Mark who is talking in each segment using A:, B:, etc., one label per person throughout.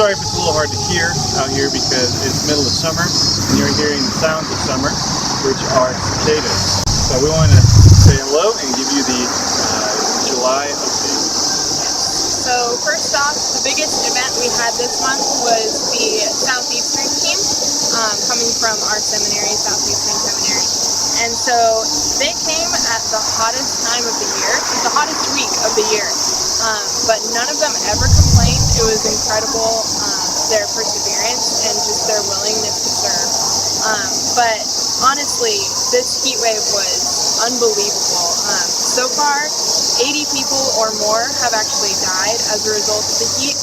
A: sorry if it's a little hard to hear out here because it's middle of summer and you're hearing the sounds of summer, which are cicadas. So we want to say hello and give you the July update.
B: So first off, the biggest event we had this month was the Southeastern team coming from our seminary, Southeastern Seminary. And so they came at the hottest time of the year, the hottest week of the year. But none of them ever complained. It was incredible, their perseverance and just their willingness to serve. But honestly, this heat wave was unbelievable. So far, 80 people or more have actually died as a result of the heat,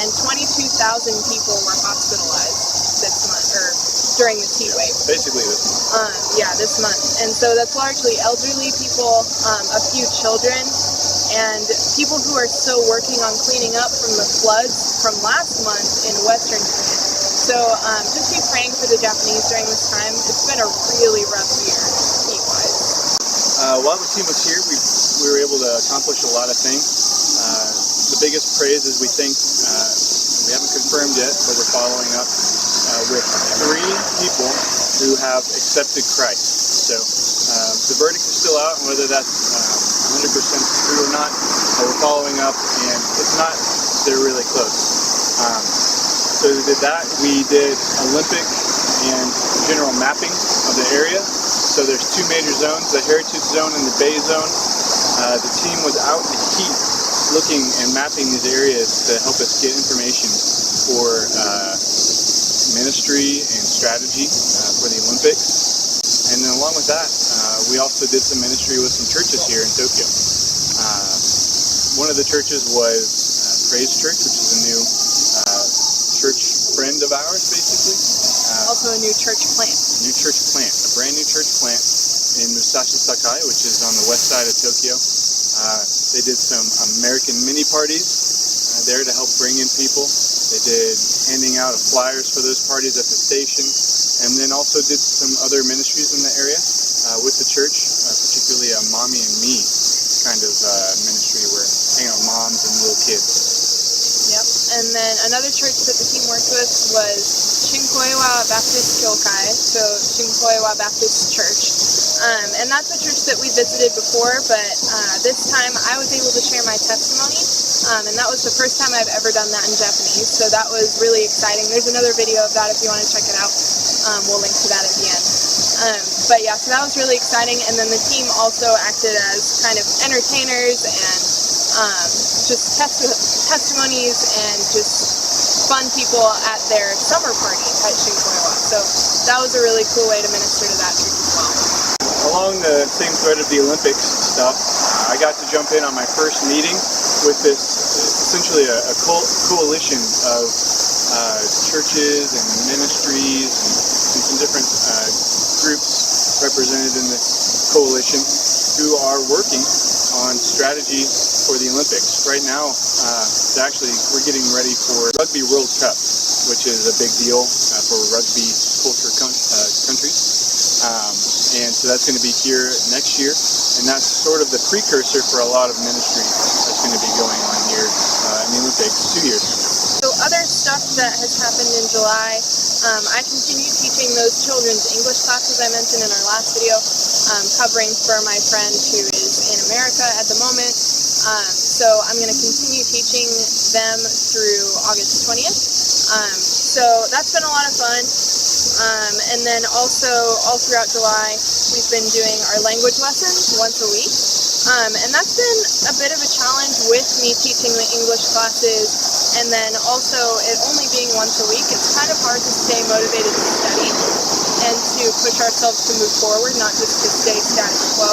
B: and 22,000 people were hospitalized this month, or during this heat wave.
A: Basically this month.
B: Yeah, this month. And so that's largely elderly people, a few children, and people who are still working on cleaning up from the floods from last month in Western Japan. So just be praying for the Japanese during this time. It's been a really rough year, heat-wise.
A: While the team was here, we were able to accomplish a lot of things. The biggest praise is we think, we haven't confirmed yet, but we're following up with 3 people who have accepted Christ. So the verdict is still out, and whether that's 100% true or not, we're following up, and it's not, they're really close. So we did that. We did Olympic and general mapping of the area. So there's 2 major zones, the Heritage Zone and the Bay Zone. The team was out in the heat looking and mapping these areas to help us get information for ministry and strategy for the Olympics. And then along with that, we also did some ministry with some churches here in Tokyo. One of the churches was Praise Church, which is a new church friend of ours, basically.
B: Also a new church plant.
A: A brand new church plant in Musashi Sakai, which is on the west side of Tokyo. They did some American mini parties there to help bring in people. They did handing out flyers for those parties at the station, and then also did some other ministries in the area with the church, particularly a Mommy and Me kind of ministry where hanging out with moms and little kids.
B: Yep, and then another church that the team worked with was Shinkoiwa Baptist Kyokai, so Shinkoiwa Baptist Church. And that's a church that we visited before, but this time I was able to share my testimony, and that was the first time I've ever done that in Japanese, so that was really exciting. There's another video of that if you want to check it out. We'll link to that at the end. But yeah, so that was really exciting, and then the team also acted as kind of entertainers and just testimonies and just fun people at their summer party at Shinkoiwa. So that was a really cool way to minister to that church as well.
A: Along the same thread of the Olympics stuff, I got to jump in on my first meeting with this, it's essentially a coalition of churches and ministries and some different groups represented in this coalition who are working on strategy for the Olympics. Right now, we're getting ready for Rugby World Cup, which is a big deal for rugby culture countries. And so that's going to be here next year, and that's sort of the precursor for a lot of ministry that's going to be going on here in the Olympics 2 years from now.
B: So other stuff that has happened in July, I continue teaching those children's English classes I mentioned in our last video, covering for my friend who is in America at the moment. So I'm going to continue teaching them through August 20th. So that's been a lot of fun. And then also all throughout July, we've been doing our language lessons once a week. And that's been a bit of a challenge with me teaching the English classes, and then also it only being once a week. It's kind of hard to stay motivated to study and to push ourselves to move forward, not just to stay status quo.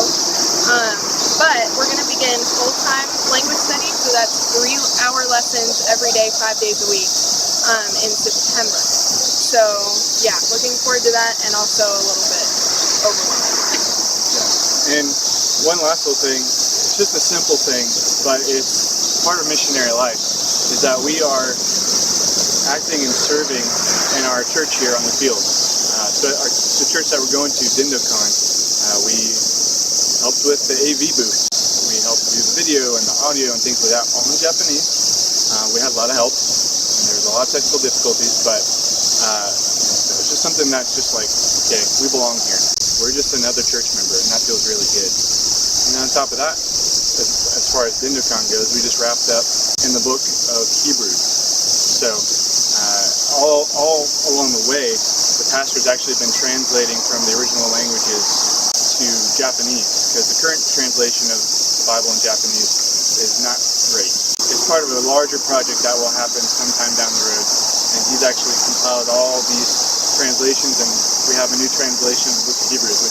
B: But we're going to begin full-time language study, so that's 3-hour lessons every day, 5 days a week in September. So yeah, looking forward to that, and also a little bit overwhelmed.
A: Yeah. And one last little thing, it's just a simple thing, but it's part of missionary life, is that we are acting and serving in our church here on the field. So the church that we're going to, Dindokan, we helped with the AV booth. We helped do the video and the audio and things like that, all in Japanese. We had a lot of help. And there's a lot of technical difficulties, but it's just something that's just like, okay, we belong here. We're just another church member, and that feels really good. And on top of that, as far as DindoCon goes, we just wrapped up in the book of Hebrews. So all along the way, the pastor's actually been translating from the original languages to Japanese, because the current translation of the Bible in Japanese is not great. It's part of a larger project that will happen sometime down the road, and he's actually compiled all these translations, and we have a new translation of the book of Hebrews,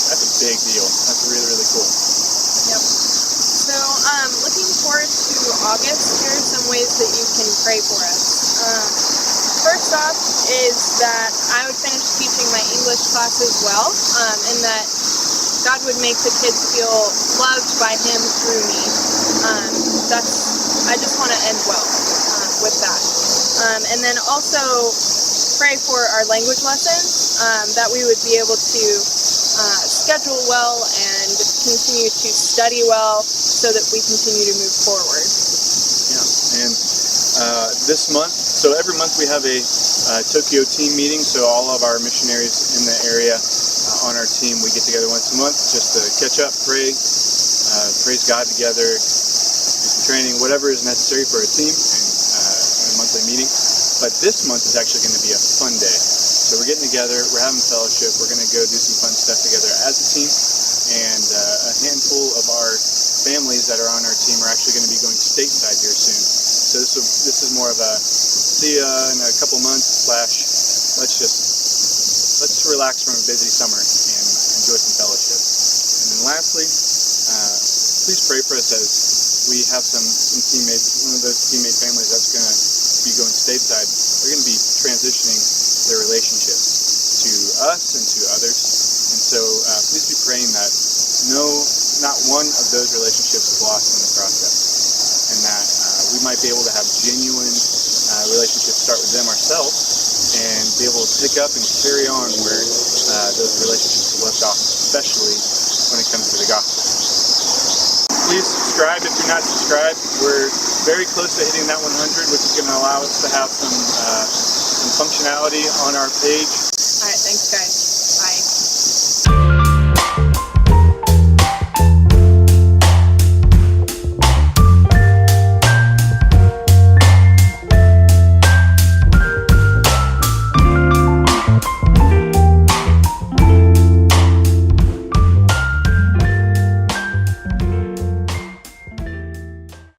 A: that's a big deal. That's really, really cool.
B: Yep. So, looking forward to August, here are some ways that you can pray for us. First off is that I would finish teaching my English class as well, and that God would make the kids feel loved by Him through me. I just want to end well with that. And then also pray for our language lessons, that we would be able to schedule well and continue to study well so that we continue to move forward.
A: Yeah, and this month, so every month we have a Tokyo team meeting, so all of our missionaries in the area on our team, we get together once a month just to catch up, pray, praise God together, do some training, whatever is necessary for a team, and a monthly meeting. But this month is actually going to be a fun day. So we're getting together, we're having fellowship, we're going to go do some fun stuff together as a team, and a handful of our families that are on our team are actually going to be going stateside here soon. So this is more of a see ya in a couple months / let's relax from a busy summer and enjoy some fellowship. And then lastly, please pray for us as we have some teammates. One of those teammate families that's going to be going stateside, they're going to be transitioning their relationships to us and to others. And so please be praying that not one of those relationships is lost in the process, and that we might be able to have genuine relationships start with them ourselves and be able to pick up and carry on where those relationships are left off, especially when it comes to the gospel. Please subscribe if you're not subscribed. We're very close to hitting that 100, which is going to allow us to have some functionality on our page.
B: All right, thanks guys.